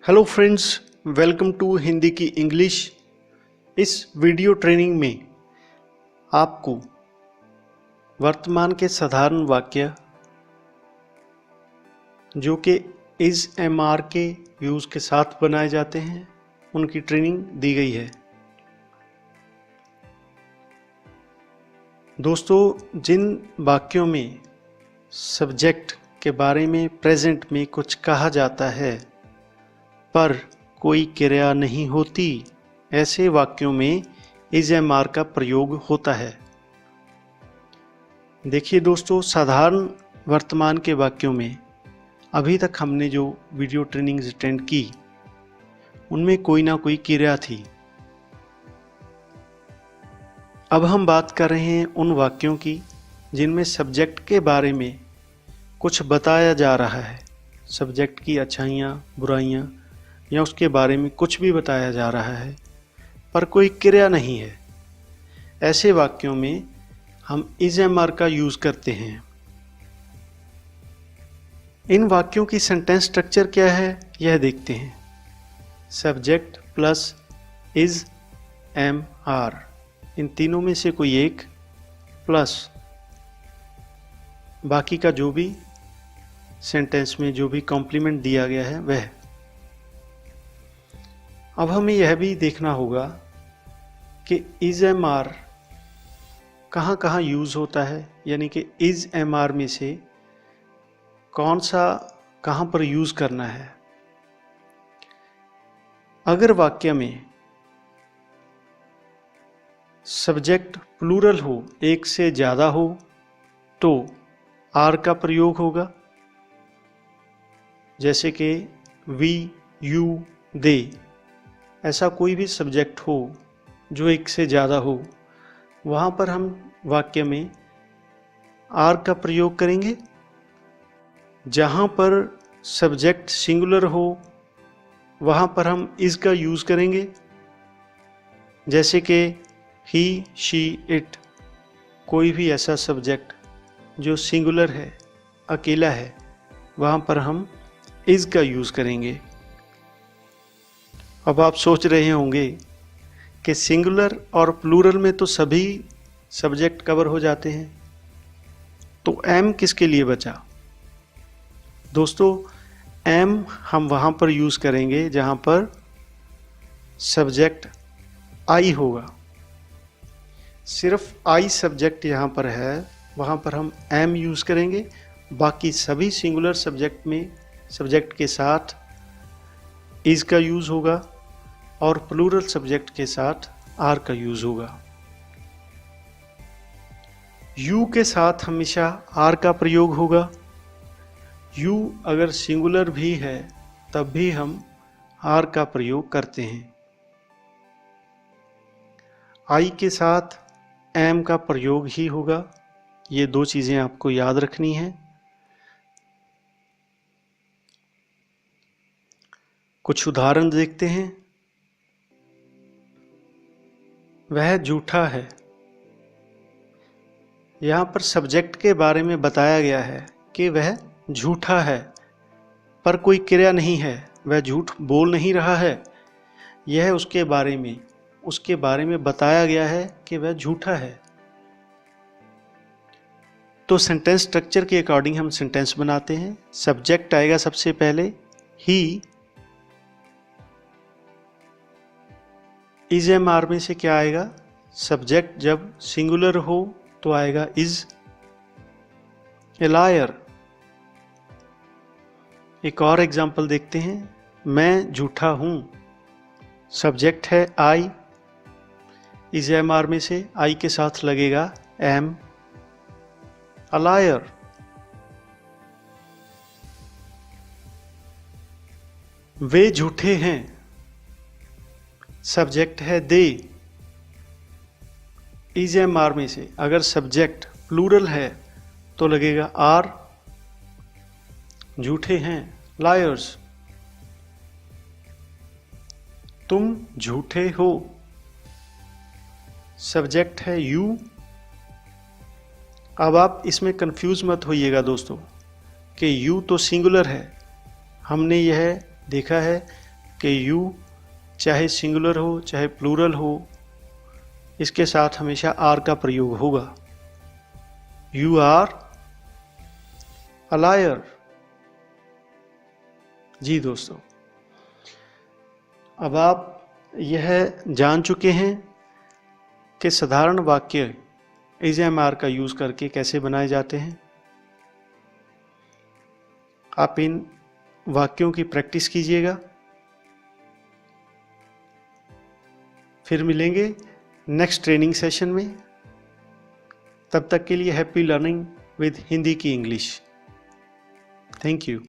Hello friends, welcome to Hindi की English. इस video training में आपको वर्तमान के साधारण वाक्य जो कि इज एम आर के यूज़ के साथ बनाए जाते हैं उनकी ट्रेनिंग दी गई है। दोस्तों, जिन वाक्यों में सब्जेक्ट के बारे में प्रेजेंट में कुछ कहा जाता है पर कोई क्रिया नहीं होती, ऐसे वाक्यों में इज एम आर का प्रयोग होता है। देखिए दोस्तों, साधारण वर्तमान के वाक्यों में अभी तक हमने जो वीडियो ट्रेनिंग्स अटेंड की उनमें कोई ना कोई क्रिया थी। अब हम बात कर रहे हैं उन वाक्यों की जिनमें सब्जेक्ट के बारे में कुछ बताया जा रहा है, सब्जेक्ट की अच्छाइयाँ बुराइयाँ या उसके बारे में कुछ भी बताया जा रहा है पर कोई क्रिया नहीं है। ऐसे वाक्यों में हम इज एम आर का यूज़ करते हैं। इन वाक्यों की सेंटेंस स्ट्रक्चर क्या है यह देखते हैं। Subject plus is am are, इन तीनों में से कोई एक प्लस बाकी का जो भी सेंटेंस में जो भी कॉम्प्लीमेंट दिया गया है वह। अब हमें यह भी देखना होगा कि इज एम आर कहाँ कहाँ यूज़ होता है, यानी कि इज एम आर में से कौन सा कहाँ पर यूज़ करना है। अगर वाक्य में सब्जेक्ट प्लूरल हो, एक से ज़्यादा हो, तो आर का प्रयोग होगा। जैसे कि वी, यू, दे, ऐसा कोई भी सब्जेक्ट हो जो एक से ज़्यादा हो, वहाँ पर हम वाक्य में आर का प्रयोग करेंगे। जहाँ पर सब्जेक्ट सिंगुलर हो वहाँ पर हम इज का यूज़ करेंगे। जैसे कि ही, शी, इट, कोई भी ऐसा सब्जेक्ट जो सिंगुलर है, अकेला है, वहाँ पर हम इज का यूज़ करेंगे। अब आप सोच रहे होंगे कि सिंगुलर और प्लूरल में तो सभी सब्जेक्ट कवर हो जाते हैं, तो एम किसके लिए बचा। दोस्तों, एम हम वहाँ पर यूज़ करेंगे जहाँ पर सब्जेक्ट आई होगा। सिर्फ आई सब्जेक्ट यहाँ पर है, वहाँ पर हम एम यूज़ करेंगे। बाकी सभी सिंगुलर सब्जेक्ट में सब्जेक्ट के साथ इज का यूज़ होगा और प्लूरल सब्जेक्ट के साथ आर का यूज़ होगा। यू के साथ हमेशा आर का प्रयोग होगा। यू अगर सिंगुलर भी है तब भी हम आर का प्रयोग करते हैं। आई के साथ एम का प्रयोग ही होगा। ये दो चीज़ें आपको याद रखनी है। कुछ उदाहरण देखते हैं। वह झूठा है। यहाँ पर सब्जेक्ट के बारे में बताया गया है कि वह झूठा है, पर कोई क्रिया नहीं है, वह झूठ बोल नहीं रहा है। यह उसके बारे में बताया गया है कि वह झूठा है। तो सेंटेंस स्ट्रक्चर के अकॉर्डिंग हम सेंटेंस बनाते हैं। सब्जेक्ट आएगा सबसे पहले ही। इज एम आर में से क्या आएगा, सब्जेक्ट जब सिंगुलर हो तो आएगा इज। A lawyer. एक और एग्जाम्पल देखते हैं। मैं झूठा हूं। सब्जेक्ट है आई। इज एम आर में से आई के साथ लगेगा एम। A liar. वे झूठे हैं। सब्जेक्ट है दे। इज एम आर में से अगर सब्जेक्ट प्लूरल है तो लगेगा आर। झूठे हैं, लायर्स। तुम झूठे हो। सब्जेक्ट है यू। अब आप इसमें कंफ्यूज मत होइएगा दोस्तों कि यू तो सिंगुलर है। हमने यह देखा है कि यू चाहे सिंगुलर हो चाहे प्लूरल हो, इसके साथ हमेशा आर का प्रयोग होगा। You are a liar. जी दोस्तों, अब आप यह जान चुके हैं कि साधारण वाक्य इज एम आर का यूज करके कैसे बनाए जाते हैं। आप इन वाक्यों की प्रैक्टिस कीजिएगा। फिर मिलेंगे नेक्स्ट ट्रेनिंग सेशन में। तब तक के लिए हैप्पी लर्निंग विद हिंदी की इंग्लिश। Thank you.